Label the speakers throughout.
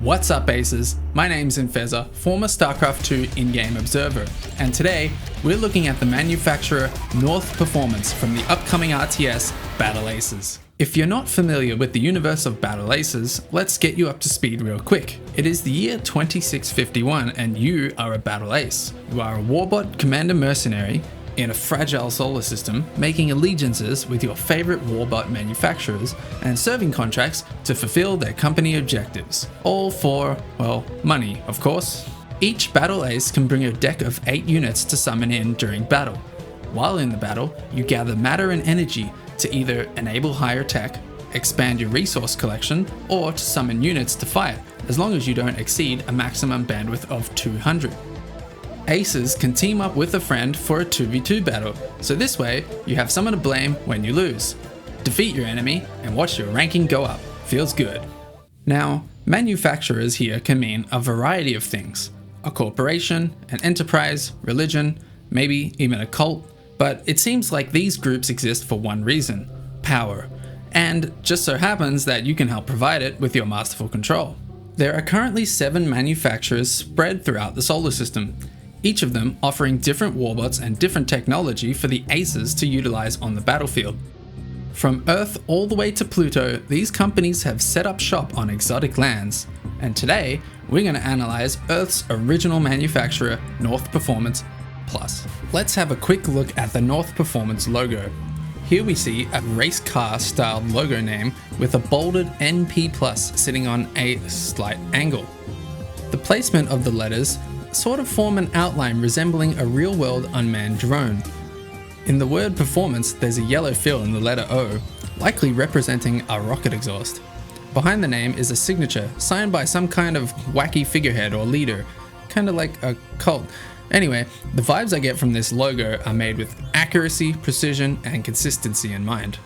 Speaker 1: What's up, Aces? My name's Infeza, former StarCraft 2 in-game observer, and today we're looking at the manufacturer North Performance from the upcoming RTS Battle Aces. If you're not familiar with the universe of Battle Aces, let's get you up to speed real quick. It is the year 2651 and you are a Battle Ace. You are a Warbot Commander Mercenary in a fragile solar system, making allegiances with your favorite Warbot manufacturers and serving contracts to fulfill their company objectives. All for, well, money, of course. Each Battle Ace can bring a deck of 8 units to summon in during battle. While in the battle, you gather matter and energy to either enable higher tech, expand your resource collection, or to summon units to fight, as long as you don't exceed a maximum bandwidth of 200. Aces can team up with a friend for a 2v2 battle, so this way you have someone to blame when you lose. Defeat your enemy and watch your ranking go up. Feels good. Now, manufacturers here can mean a variety of things. A corporation, an enterprise, religion, maybe even a cult, but it seems like these groups exist for one reason: power. And just so happens that you can help provide it with your masterful control. There are currently 7 manufacturers spread throughout the solar system, each of them offering different warbots and different technology for the Aces to utilize on the battlefield. From Earth all the way to Pluto, these companies have set up shop on exotic lands, and today we're going to analyze Earth's original manufacturer, North Performance Plus. Let's have a quick look at the North Performance logo. Here we see a race car styled logo name with a bolded NP Plus sitting on a slight angle. The placement of the letters sort of form an outline resembling a real-world unmanned drone. In the word performance, there's a yellow fill in the letter O, likely representing a rocket exhaust. Behind the name is a signature, signed by some kind of wacky figurehead or leader, kinda like a cult. Anyway, the vibes I get from this logo are made with accuracy, precision, and consistency in mind.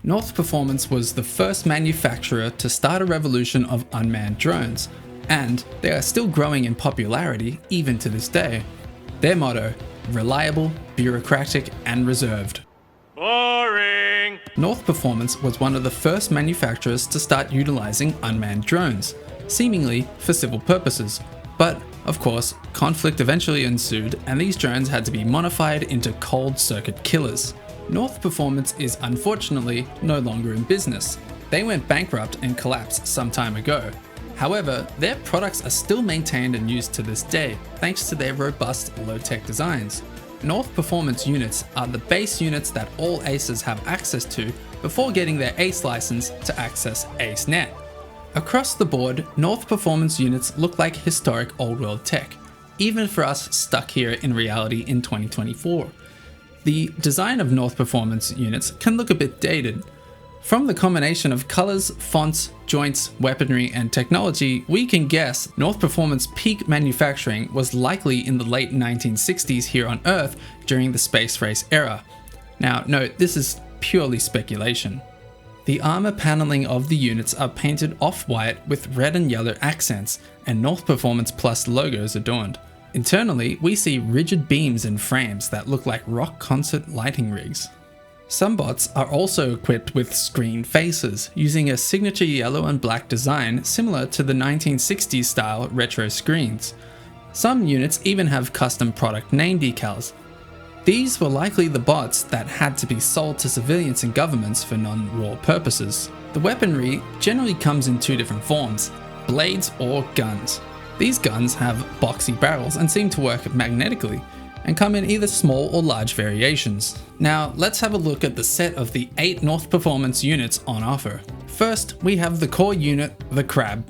Speaker 1: North Performance was the first manufacturer to start a revolution of unmanned drones, and they are still growing in popularity even to this day. Their motto: reliable, bureaucratic, and reserved. Boring! North Performance was one of the first manufacturers to start utilizing unmanned drones, seemingly for civil purposes. But, of course, conflict eventually ensued and these drones had to be modified into cold circuit killers. North Performance is unfortunately no longer in business. They went bankrupt and collapsed some time ago. However, their products are still maintained and used to this day, thanks to their robust low-tech designs. North Performance units are the base units that all Aces have access to before getting their Ace license to access AceNet. Across the board, North Performance units look like historic old-world tech, even for us stuck here in reality in 2024. The design of North Performance units can look a bit dated. From the combination of colors, fonts, joints, weaponry, and technology, we can guess North Performance peak manufacturing was likely in the late 1960s here on Earth during the space race era. Now, note, this is purely speculation. The armor paneling of the units are painted off-white with red and yellow accents, and North Performance Plus logos adorned. Internally, we see rigid beams and frames that look like rock concert lighting rigs. Some bots are also equipped with screen faces, using a signature yellow and black design similar to the 1960s style retro screens. Some units even have custom product name decals. These were likely the bots that had to be sold to civilians and governments for non-war purposes. The weaponry generally comes in 2 different forms: blades or guns. These guns have boxy barrels and seem to work magnetically, and come in either small or large variations. Now, let's have a look at the set of the 8 North Performance units on offer. First, we have the core unit, the Crab.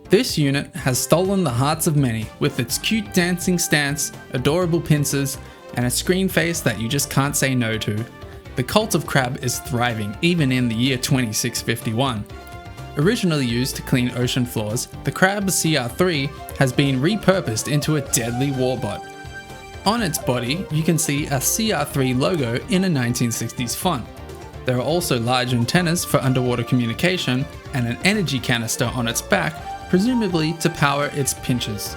Speaker 1: This unit has stolen the hearts of many with its cute dancing stance, adorable pincers, and a screen face that you just can't say no to. The cult of Crab is thriving even in the year 2651. Originally used to clean ocean floors, the Crab CR3 has been repurposed into a deadly warbot. On its body, you can see a CR3 logo in a 1960s font. There are also large antennas for underwater communication and an energy canister on its back, presumably to power its pinchers.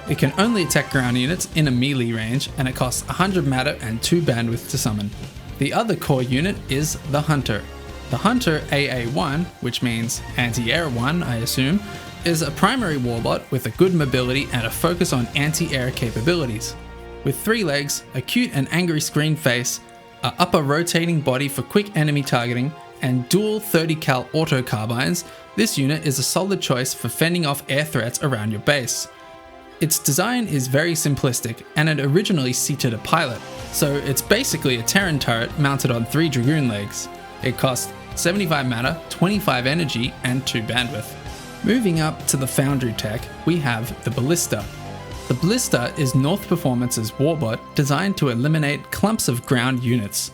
Speaker 1: It can only attack ground units in a melee range, and it costs 100 matter and 2 bandwidth to summon. The other core unit is the Hunter. The Hunter AA1, which means anti-air 1 I assume, is a primary warbot with a good mobility and a focus on anti-air capabilities. With 3 legs, a cute and angry screen face, a upper rotating body for quick enemy targeting, and dual 30 cal auto carbines, this unit is a solid choice for fending off air threats around your base. Its design is very simplistic, and it originally seated a pilot, so it's basically a Terran turret mounted on 3 Dragoon legs. It costs 75 mana, 25 energy, and 2 bandwidth. Moving up to the Foundry tech, we have the Ballista. The Ballista is North Performance's warbot designed to eliminate clumps of ground units.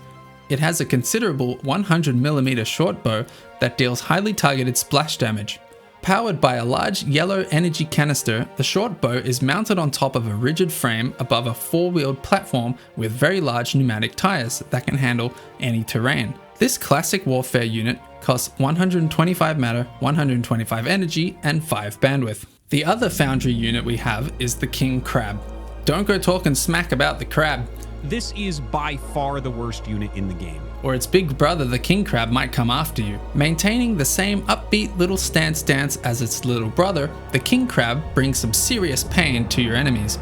Speaker 1: It has a considerable 100mm short bow that deals highly targeted splash damage. Powered by a large yellow energy canister, the short bow is mounted on top of a rigid frame above a 4-wheeled platform with very large pneumatic tires that can handle any terrain. This classic warfare unit costs 125 mana, 125 energy, and 5 bandwidth. The other Foundry unit we have is the King Crab. Don't go talking smack about the Crab.
Speaker 2: This is by far the worst unit in the game.
Speaker 1: Or its big brother, the King Crab, might come after you. Maintaining the same upbeat little stance as its little brother, the King Crab brings some serious pain to your enemies.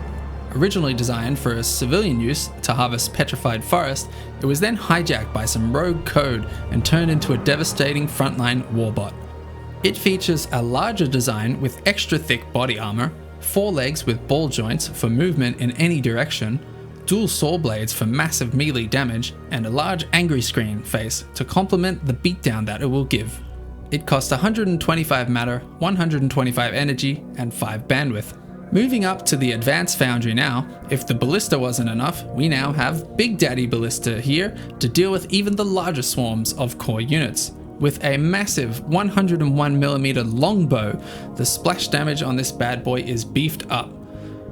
Speaker 1: Originally designed for civilian use to harvest petrified forest, it was then hijacked by some rogue code and turned into a devastating frontline warbot. It features a larger design with extra thick body armor, 4 legs with ball joints for movement in any direction, dual saw blades for massive melee damage, and a large angry screen face to complement the beatdown that it will give. It costs 125 mana, 125 energy, and 5 bandwidth. Moving up to the Advanced Foundry now, if the Ballista wasn't enough, we now have Big Daddy Ballista here to deal with even the larger swarms of core units. With a massive 101mm longbow, the splash damage on this bad boy is beefed up.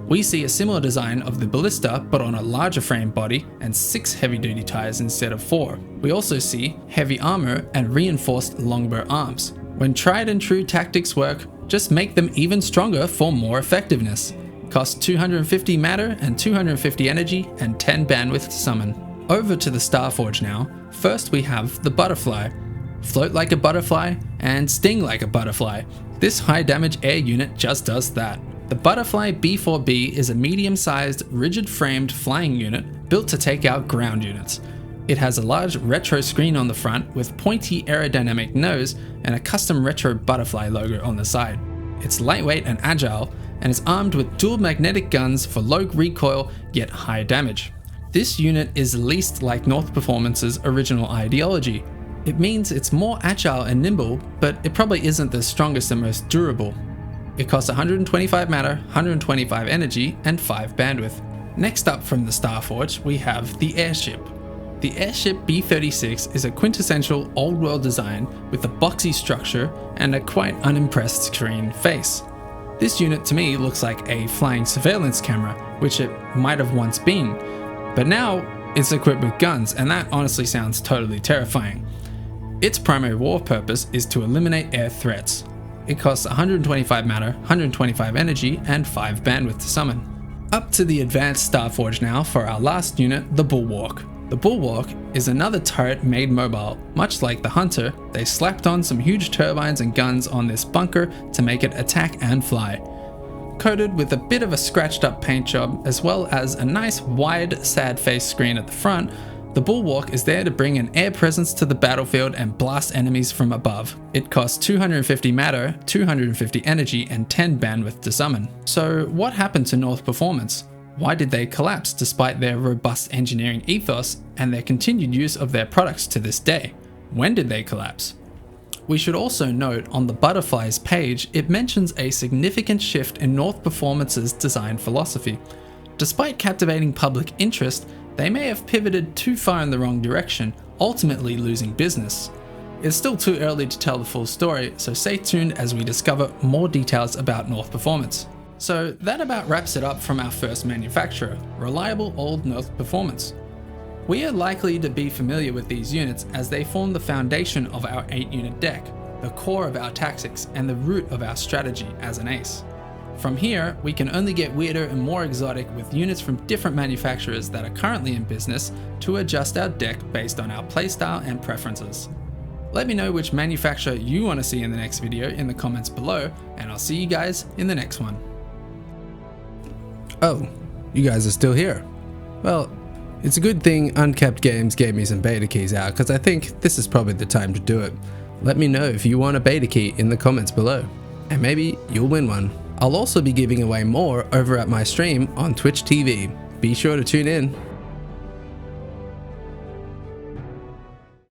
Speaker 1: We see a similar design of the Ballista but on a larger frame body and 6 heavy duty tires instead of 4. We also see heavy armor and reinforced longbow arms. When tried and true tactics work, just make them even stronger for more effectiveness. Cost 250 mana and 250 energy and 10 bandwidth to summon. Over to the Starforge now. First we have the Butterfly. Float like a butterfly and sting like a butterfly. This high damage air unit just does that. The Butterfly B4B is a medium-sized, rigid-framed flying unit built to take out ground units. It has a large retro screen on the front with pointy aerodynamic nose and a custom retro butterfly logo on the side. It's lightweight and agile, and is armed with dual magnetic guns for low recoil yet high damage. This unit is least like North Performance's original ideology. It means it's more agile and nimble, but it probably isn't the strongest and most durable. It costs 125 mana, 125 energy, and 5 bandwidth. Next up from the Starforge, we have the Airship. The Airship B-36 is a quintessential old world design with a boxy structure and a quite unimpressed screen face. This unit to me looks like a flying surveillance camera, which it might have once been, but now it's equipped with guns, and that honestly sounds totally terrifying. Its primary war purpose is to eliminate air threats. It costs 125 mana, 125 energy, and 5 bandwidth to summon. Up to the Advanced Starforge now for our last unit, the Bulwark. The Bulwark is another turret made mobile. Much like the Hunter, they slapped on some huge turbines and guns on this bunker to make it attack and fly. Coated with a bit of a scratched up paint job, as well as a nice wide sad face screen at the front, the Bulwark is there to bring an air presence to the battlefield and blast enemies from above. It costs 250 mana, 250 energy, and 10 bandwidth to summon. So what happened to North Performance? Why did they collapse despite their robust engineering ethos and their continued use of their products to this day? When did they collapse? We should also note on the Butterflies page, it mentions a significant shift in North Performance's design philosophy. Despite captivating public interest, they may have pivoted too far in the wrong direction, ultimately losing business. It's still too early to tell the full story, so stay tuned as we discover more details about North Performance. So that about wraps it up from our first manufacturer, reliable old North Performance. We are likely to be familiar with these units as they form the foundation of our 8-unit deck, the core of our tactics, and the root of our strategy as an ace. From here, we can only get weirder and more exotic with units from different manufacturers that are currently in business to adjust our deck based on our playstyle and preferences. Let me know which manufacturer you want to see in the next video in the comments below, and I'll see you guys in the next one. Oh, you guys are still here. Well, it's a good thing Unkept Games gave me some beta keys out, because I think this is probably the time to do it. Let me know if you want a beta key in the comments below, and maybe you'll win one. I'll also be giving away more over at my stream on Twitch TV. Be sure to tune in.